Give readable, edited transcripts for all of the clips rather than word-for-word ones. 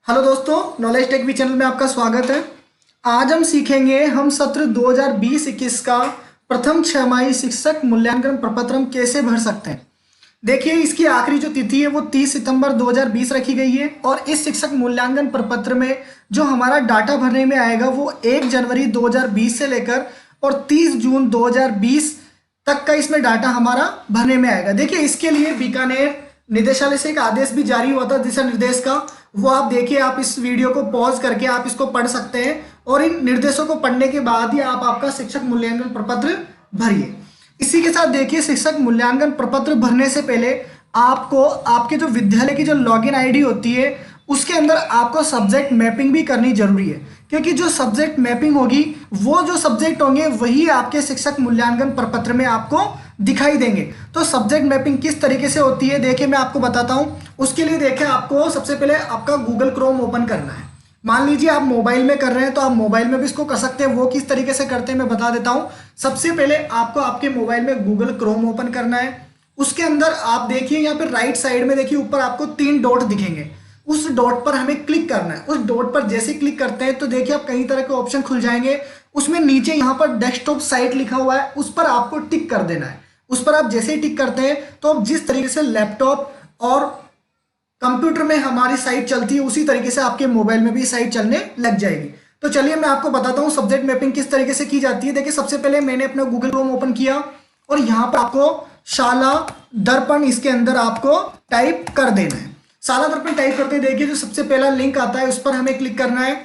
Hello दोस्तों, knowledge take V channel में आपका स्वागत है। आज हम सीखेंगे हम सत्र 2020-21 का प्रथम छमाही शिक्षक मूल्यांकन प्रपत्र हम कैसे भर सकते हैं। देखिए, इसकी आखिरी जो तिथि है वो 30 सितंबर 2020 रखी गई है और इस शिक्षक मूल्यांकन प्रपत्र में जो हमारा डाटा भरने में आएगा वो 1 जनवरी 2020 से लेकर और 30 जून 2020 तक का इसमें डाटा हमारा भरने में आएगा। देखिए, इसके लिए बीकानेर निदेशालय से एक आदेश भी जारी हुआ था दिशा निर्देश का, वो आप देखिए। आप इस वीडियो को पॉज करके आप इसको पढ़ सकते हैं और इन निर्देशों को पढ़ने के बाद ही आप आपका शिक्षक मूल्यांकन प्रपत्र भरिए। इसी के साथ देखिए, शिक्षक मूल्यांकन प्रपत्र भरने से पहले आपको आपके जो विद्यालय की जो लॉगिन आईडी होती है उसके अंदर आपको सब्जेक्ट मैपिंग भी करनी जरूरी है, क्योंकि जो सब्जेक्ट मैपिंग होगी वो जो सब्जेक्ट होंगे वही आपके शिक्षक मूल्यांकन प्रपत्र में आपको दिखाई देंगे। तो सब्जेक्ट मैपिंग किस तरीके से होती है देखिए, मैं आपको बताता हूँ। उसके लिए देखिए, आपको सबसे पहले आपका गूगल क्रोम ओपन करना है। मान लीजिए आप मोबाइल में कर रहे हैं तो आप मोबाइल में भी इसको कर सकते हैं। वो किस तरीके से करते हैं मैं बता देता हूँ। सबसे पहले आपको आपके मोबाइल में गूगल क्रोम ओपन करना है। उसके अंदर आप देखिए, यहाँ पे राइट साइड में देखिए ऊपर आपको 3 डॉट दिखेंगे। उस डॉट पर हमें क्लिक करना है। उस डॉट पर जैसे क्लिक करते हैं तो देखिए आप कई तरह के ऑप्शन खुल जाएंगे। उसमें नीचे यहाँ पर डेस्कटॉप साइट लिखा हुआ है, उस पर आपको टिक कर देना है। उस पर आप जैसे ही टिक करते हैं तो अब जिस तरीके से लैपटॉप और कंप्यूटर में हमारी साइट चलती है उसी तरीके से आपके मोबाइल में भी साइट चलने लग जाएगी। तो चलिए मैं आपको बताता हूँ सब्जेक्ट मैपिंग किस तरीके से की जाती है। देखिए, सबसे पहले मैंने अपना गूगल क्रोम ओपन किया और यहाँ पर आपको शाला दर्पण इसके अंदर आपको टाइप कर देना है। शाला दर्पण टाइप करते देखिए जो सबसे पहला लिंक आता है उस पर हमें क्लिक करना है।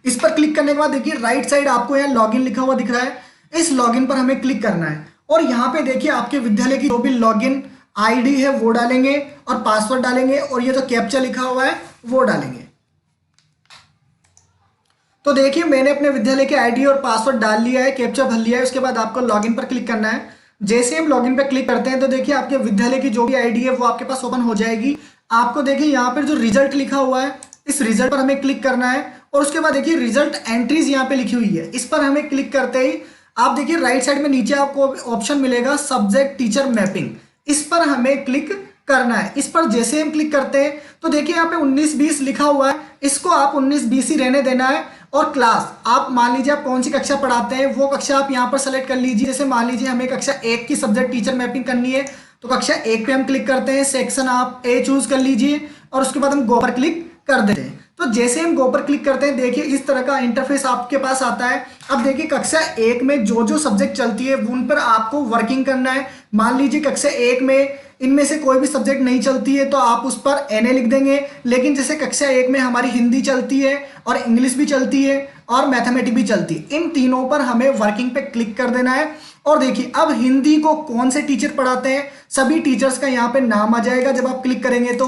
इस पर क्लिक करने के बाद देखिए राइट साइड आपको यहाँ लॉगिन लिखा हुआ दिख रहा है। इस लॉगिन पर हमें क्लिक करना है और यहाँ पे देखिए आपके विद्यालय की जो भी लॉगिन आईडी है वो डालेंगे और पासवर्ड डालेंगे और ये जो कैप्चा लिखा हुआ है वो डालेंगे। तो देखिए, मैंने अपने विद्यालय की आईडी और पासवर्ड डाल लिया है, कैप्चा भर लिया है। उसके बाद आपको लॉगिन पर क्लिक करना है। जैसे हम लॉगिन पर क्लिक करते हैं तो देखिए आपके विद्यालय की जो भी आईडी है वो आपके पास ओपन हो जाएगी। आपको देखिए यहाँ पर जो रिजल्ट लिखा हुआ है इस रिजल्ट पर हमें क्लिक करना है और उसके बाद देखिए रिजल्ट एंट्रीज यहाँ पे लिखी हुई है। इस पर हमें क्लिक करते ही आप देखिए राइट साइड में नीचे आपको ऑप्शन मिलेगा सब्जेक्ट टीचर मैपिंग। इस पर हमें क्लिक करना है। इस पर जैसे हम क्लिक करते हैं तो देखिए यहाँ पे 19-20 लिखा हुआ है, इसको आप 19-20 ही रहने देना है। और क्लास आप मान लीजिए आप कौन सी कक्षा पढ़ाते हैं वो कक्षा आप यहाँ पर सेलेक्ट कर लीजिए। जैसे मान लीजिए हमें कक्षा 1 की सब्जेक्ट टीचर मैपिंग करनी है तो कक्षा 1 पे हम क्लिक करते हैं। सेक्शन आप ए चूज कर लीजिए और उसके बाद हम गो पर क्लिक कर देते हैं। तो जैसे हम गो पर क्लिक करते हैं देखिए इस तरह का इंटरफेस आपके पास आता है। अब देखिए कक्षा 1 में जो जो सब्जेक्ट चलती है उन पर आपको वर्किंग करना है। मान लीजिए कक्षा 1 में इनमें से कोई भी सब्जेक्ट नहीं चलती है तो आप उस पर NA लिख देंगे। लेकिन जैसे कक्षा 1 में हमारी हिंदी चलती है और इंग्लिश भी चलती है और मैथमेटिक्स भी चलती है, इन तीनों पर हमें वर्किंग पे क्लिक कर देना है। और देखिए अब हिंदी को कौन से टीचर पढ़ाते हैं सभी टीचर्स का यहाँ पे नाम आ जाएगा। जब आप क्लिक करेंगे तो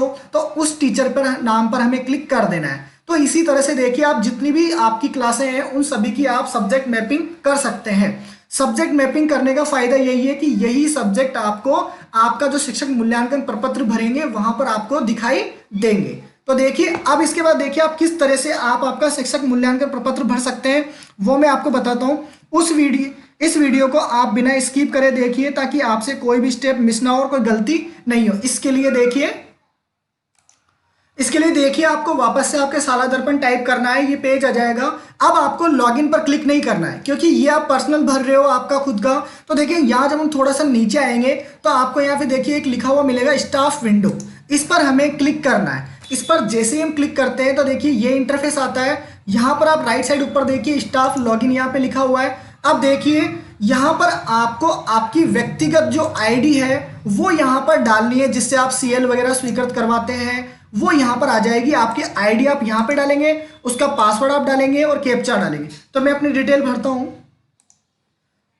उस टीचर पर नाम पर हमें क्लिक कर देना है। तो इसी तरह से देखिए आप जितनी भी आपकी क्लासें हैं उन सभी की आप सब्जेक्ट मैपिंग कर सकते हैं। सब्जेक्ट मैपिंग करने का फायदा यही है कि यही सब्जेक्ट आपको आपका जो शिक्षक मूल्यांकन प्रपत्र भरेंगे वहां पर आपको दिखाई देंगे। तो देखिए अब इसके बाद देखिए आप किस तरह से आप आपका शिक्षक मूल्यांकन प्रपत्र भर सकते हैं वो मैं आपको बताता हूं। इस वीडियो को आप बिना स्किप करे देखिए ताकि आपसे कोई भी स्टेप मिस ना हो और कोई गलती नहीं हो। इसके लिए देखिए आपको वापस से आपके शाला दर्पण टाइप करना है, ये पेज आ जाएगा। अब आपको लॉगिन पर क्लिक नहीं करना है क्योंकि ये आप पर्सनल भर रहे हो आपका खुद का। तो देखिए यहाँ जब हम थोड़ा सा नीचे आएंगे तो आपको यहाँ पे देखिए एक लिखा हुआ मिलेगा स्टाफ विंडो, इस पर हमें क्लिक करना है। इस पर जैसे ही हम क्लिक करते हैं तो देखिए ये इंटरफेस आता है। यहाँ पर आप राइट साइड ऊपर देखिए स्टाफ लॉगिन यहाँ पे लिखा हुआ है। अब देखिए यहाँ पर आपको आपकी व्यक्तिगत जो आईडी है वो यहाँ पर डालनी है, जिससे आप CL वगैरह स्वीकृत करवाते हैं वो यहाँ पर आ जाएगी। आपकी आईडी आप यहाँ पे डालेंगे, उसका पासवर्ड आप डालेंगे और कैप्चा डालेंगे। तो मैं अपनी डिटेल भरता हूँ।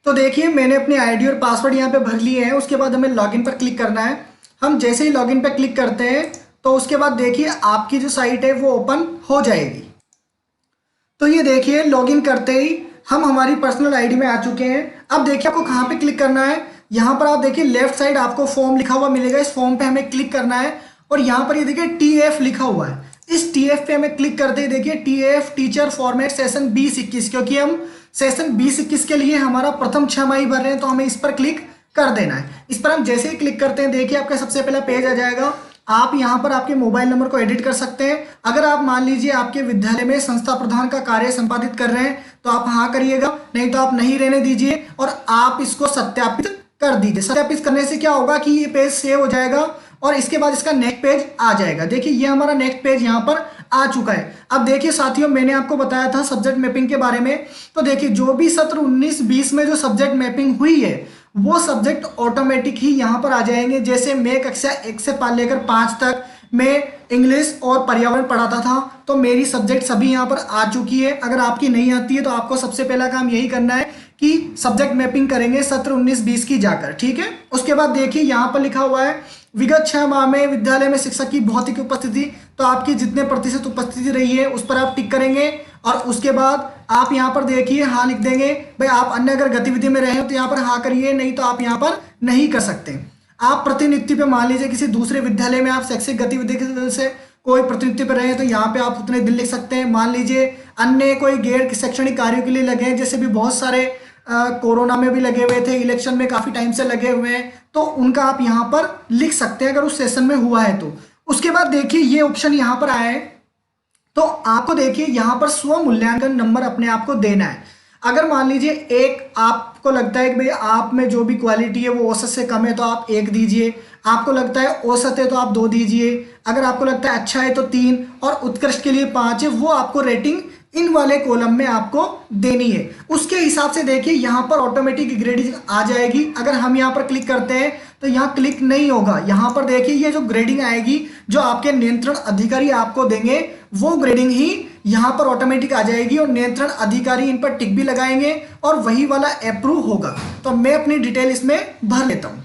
तो देखिए मैंने अपनी आईडी और पासवर्ड यहाँ पे भर लिए हैं। उसके बाद हमें लॉगिन पर क्लिक करना है। हम जैसे ही लॉगिन पर क्लिक करते हैं तो उसके बाद देखिए आपकी जो साइट है वो ओपन हो जाएगी। तो ये देखिए लॉगिन करते ही हम हमारी पर्सनल आईडी में आ चुके हैं। अब देखिए आपको कहाँ पे क्लिक करना है। यहाँ पर आप देखिए लेफ्ट साइड आपको फॉर्म लिखा हुआ मिलेगा, इस फॉर्म पे हमें क्लिक करना है और यहाँ पर ये देखिए TF लिखा हुआ है। इस TF पे हमें क्लिक करते ही देखिए TF टीचर फॉर्मेट सेशन 2021, क्योंकि हम सेशन 2021 के लिए हमारा प्रथम छमाही भर रहे हैं तो हमें इस पर क्लिक कर देना है। इस पर हम जैसे ही क्लिक करते हैं देखिए आपका सबसे पहला पेज आ जाएगा। आप यहाँ पर आपके मोबाइल नंबर को एडिट कर सकते हैं। अगर आप मान लीजिए आपके विद्यालय में संस्था प्रधान का कार्य संपादित कर रहे हैं तो आप हाँ करिएगा, नहीं तो आप नहीं रहने दीजिए और आप इसको सत्यापित कर दीजिए। सत्यापित करने से क्या होगा कि ये पेज सेव हो जाएगा और इसके बाद इसका नेक्स्ट पेज आ जाएगा। देखिए ये हमारा नेक्स्ट पेज यहाँ पर आ चुका है। अब देखिए साथियों, मैंने आपको बताया था सब्जेक्ट मैपिंग के बारे में, तो देखिए जो भी सत्र 19-20 में जो सब्जेक्ट मैपिंग हुई है वो सब्जेक्ट ऑटोमेटिक ही यहाँ पर आ जाएंगे। जैसे मैं कक्षा 1 से लेकर 5 तक मैं इंग्लिश और पर्यावरण पढ़ाता था, तो मेरी सब्जेक्ट सभी यहाँ पर आ चुकी है। अगर आपकी नहीं आती है तो आपको सबसे पहला काम यही करना है कि सब्जेक्ट मैपिंग करेंगे सत्र 19-20 की जाकर, ठीक है। उसके बाद देखिए यहाँ पर लिखा हुआ है विगत 6 माह में विद्यालय में शिक्षक की भौतिक उपस्थिति, तो आपकी जितने प्रतिशत उपस्थिति रही है उस पर आप टिक करेंगे और उसके बाद आप यहाँ पर देखिए हाँ लिख देंगे। भाई आप अन्य अगर गतिविधि में रहे हो तो यहाँ पर हाँ करिए, नहीं तो आप यहाँ पर नहीं कर सकते। आप प्रतिनियुक्ति पे मान लीजिए किसी दूसरे विद्यालय में आप शैक्षिक गतिविधि की वजह से कोई प्रतिनियुक्ति पे रहे हैं तो यहाँ पे आप उतने दिन लिख सकते हैं। मान लीजिए अन्य कोई गैर शैक्षणिक कार्यों के लिए लगे हैं, जैसे भी बहुत सारे कोरोना में भी लगे हुए थे, इलेक्शन में काफ़ी टाइम से लगे हुए हैं, तो उनका आप यहाँ पर लिख सकते हैं अगर उस सेशन में हुआ है तो। उसके बाद देखिए ये ऑप्शन यहाँ पर आया है, तो आपको देखिए यहाँ पर स्व मूल्यांकन नंबर अपने आप को देना है। अगर मान लीजिए एक आपको लगता है कि भाई आप में जो भी क्वालिटी है वो औसत से कम है तो आप 1 दीजिए, आपको लगता है औसत है तो आप 2 दीजिए, अगर आपको लगता है अच्छा है तो 3 और उत्कृष्ट के लिए 5 है, वो आपको रेटिंग इन वाले कॉलम में आपको देनी है। उसके हिसाब से देखिए यहाँ पर ऑटोमेटिक ग्रेडिंग आ जाएगी। अगर हम यहाँ पर क्लिक करते हैं तो यहाँ क्लिक नहीं होगा, यहाँ पर देखिए ये जो ग्रेडिंग आएगी जो आपके नियंत्रण अधिकारी आपको देंगे वो ग्रेडिंग ही यहाँ पर ऑटोमेटिक आ जाएगी और नियंत्रण अधिकारी इन पर टिक भी लगाएंगे और वही वाला अप्रूव होगा। तो मैं अपनी डिटेल इसमें भर लेता हूँ।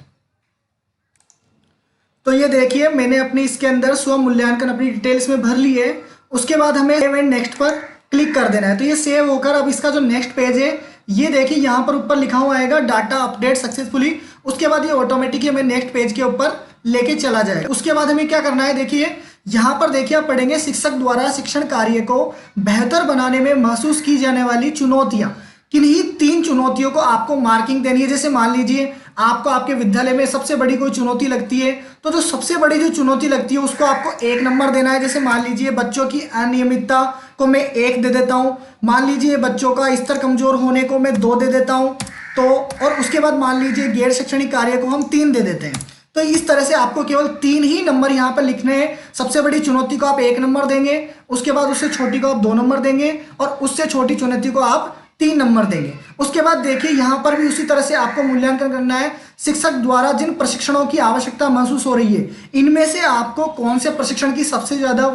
तो ये देखिए मैंने अपनी इसके अंदर स्व मूल्यांकन अपनी डिटेल इसमें भर ली है। उसके बाद हमें सेव एंड नेक्स्ट पर क्लिक कर देना है। तो ये सेव होकर अब इसका जो नेक्स्ट पेज है ये देखिए यहाँ पर ऊपर लिखा हुआ आएगा डाटा अपडेट सक्सेसफुली। उसके बाद ये ऑटोमेटिकली हमें नेक्स्ट पेज के ऊपर लेके चला जाएगा। उसके बाद हमें क्या करना है, देखिए यहाँ पर देखिए आप पढ़ेंगे शिक्षक द्वारा शिक्षण कार्य को बेहतर बनाने में महसूस की जाने वाली चुनौतियाँ। किन्हीं 3 चुनौतियों को आपको मार्किंग देनी है। जैसे मान लीजिए आपको आपके विद्यालय में सबसे बड़ी कोई चुनौती लगती है तो जो सबसे बड़ी जो चुनौती लगती है उसको आपको 1 नंबर देना है। जैसे मान लीजिए बच्चों की अनियमितता को मैं 1 दे देता हूँ, मान लीजिए बच्चों का स्तर कमजोर होने को मैं 2 दे देता हूँ, तो और उसके बाद मान लीजिए गैर शैक्षणिक कार्य को हम 3 दे देते हैं। तो इस तरह से आपको केवल 3 ही नंबर यहाँ पर लिखने हैं। सबसे बड़ी चुनौती को आप 1 नंबर देंगे, उसके बाद उससे छोटी को आप 2 नंबर देंगे और उससे छोटी चुनौती को आप 3 नंबर देंगे। उसके बाद देखिए यहाँ पर भी उसी तरह से आपको मूल्यांकन करना है। शिक्षक द्वारा जिन प्रशिक्षणों की आवश्यकता महसूस हो रही है इनमें से आपको कौन से प्रशिक्षण की सबसे ज़्यादा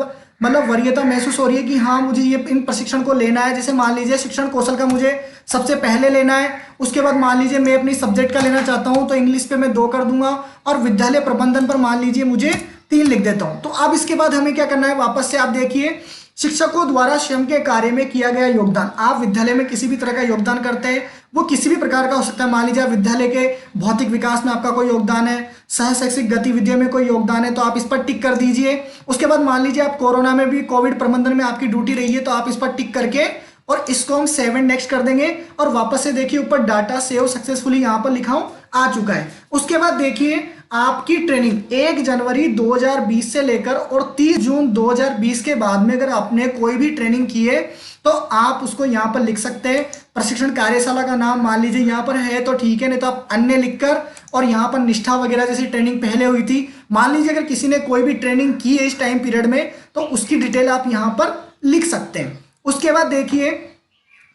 मतलब वरीयता महसूस हो रही है कि हाँ मुझे ये इन प्रशिक्षण को लेना है। जैसे मान लीजिए शिक्षण कौशल का मुझे सबसे पहले लेना है। उसके बाद मान लीजिए मैं अपनी सब्जेक्ट का लेना चाहता हूँ तो इंग्लिश पे मैं 2 कर दूंगा और विद्यालय प्रबंधन पर मान लीजिए मुझे 3 लिख देता हूँ। तो अब इसके बाद हमें क्या करना है, वापस से आप देखिए शिक्षकों द्वारा स्वयं के कार्य में किया गया योगदान। आप विद्यालय में किसी भी तरह का योगदान करते हैं, वो किसी भी प्रकार का हो सकता है। मान लीजिए आप विद्यालय के भौतिक विकास में आपका कोई योगदान है, सह शैक्षिक गतिविधियों में कोई योगदान है, तो आप इस पर टिक कर दीजिए। उसके बाद मान लीजिए आप कोरोना में भी कोविड प्रबंधन में आपकी ड्यूटी रही है तो आप इस पर टिक करके और इसको हम सेव एंड नेक्स्ट कर देंगे और वापस से देखिए ऊपर डाटा सेव सक्सेसफुली यहाँ पर लिखा आ चुका है। उसके बाद देखिए आपकी ट्रेनिंग 1 जनवरी 2020 से लेकर और 30 जून 2020 के बाद में अगर आपने कोई भी ट्रेनिंग की है तो आप उसको यहाँ पर लिख सकते हैं। प्रशिक्षण कार्यशाला का नाम मान लीजिए यहाँ पर है तो ठीक है, नहीं तो आप अन्य लिखकर और यहाँ पर निष्ठा वगैरह जैसी ट्रेनिंग पहले हुई थी, मान लीजिए अगर किसी ने कोई भी ट्रेनिंग की है इस टाइम पीरियड में तो उसकी डिटेल आप यहाँ पर लिख सकते हैं। उसके बाद देखिए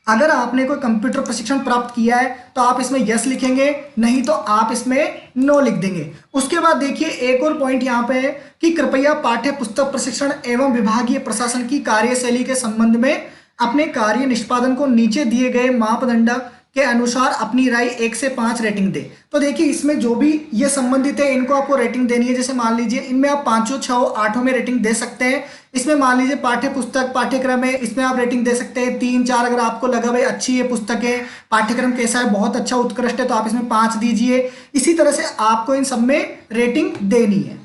अगर आपने कोई कंप्यूटर प्रशिक्षण प्राप्त किया है तो आप इसमें यस लिखेंगे, नहीं तो आप इसमें नो लिख देंगे। उसके बाद देखिए एक और पॉइंट यहाँ पे है कि कृपया पाठ्य पुस्तक प्रशिक्षण एवं विभागीय प्रशासन की कार्यशैली के संबंध में अपने कार्य निष्पादन को नीचे दिए गए मापदंड के अनुसार अपनी राय 1 से 5 रेटिंग दे। तो देखिए इसमें जो भी ये संबंधित है इनको आपको रेटिंग देनी है। जैसे मान लीजिए इनमें आप 5, 6, 8 में रेटिंग दे सकते हैं। इसमें मान लीजिए पाठ्य पुस्तक पाठ्यक्रम है, इसमें आप रेटिंग दे सकते हैं 3, 4। अगर आपको लगा भाई अच्छी है पुस्तक है, पाठ्यक्रम कैसा है, बहुत अच्छा उत्कृष्ट है, तो आप इसमें 5 दीजिए। इसी तरह से आपको इन सब में रेटिंग देनी है।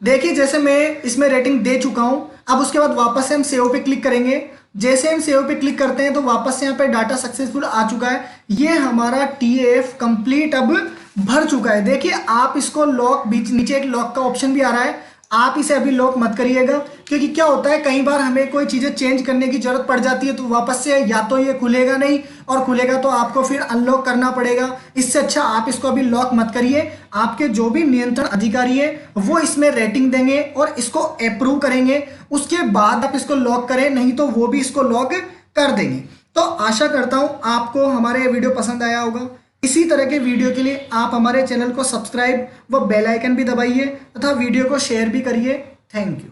देखिए जैसे मैं इसमें रेटिंग दे चुका हूँ, अब उसके बाद वापस से हम सेव पे क्लिक करेंगे। जैसे हम सेव पे क्लिक करते हैं तो वापस से यहाँ पे डाटा सक्सेसफुल आ चुका है। ये हमारा TAF कंप्लीट अब भर चुका है। देखिए आप इसको लॉक बीच नीचे एक लॉक का ऑप्शन भी आ रहा है, आप इसे अभी लॉक मत करिएगा, क्योंकि क्या होता है कई बार हमें कोई चीज़ें चेंज करने की जरूरत पड़ जाती है तो वापस से या तो ये खुलेगा नहीं, और खुलेगा तो आपको फिर अनलॉक करना पड़ेगा। इससे अच्छा आप इसको अभी लॉक मत करिए। आपके जो भी नियंत्रण अधिकारी है वो इसमें रेटिंग देंगे और इसको अप्रूव करेंगे, उसके बाद आप इसको लॉक करें, नहीं तो वो भी इसको लॉक कर देंगे। तो आशा करता हूँ आपको हमारे वीडियो पसंद आया होगा। इसी तरह के वीडियो के लिए आप हमारे चैनल को सब्सक्राइब व बेल आइकन भी दबाइए तथा वीडियो को शेयर भी करिए। Thank you.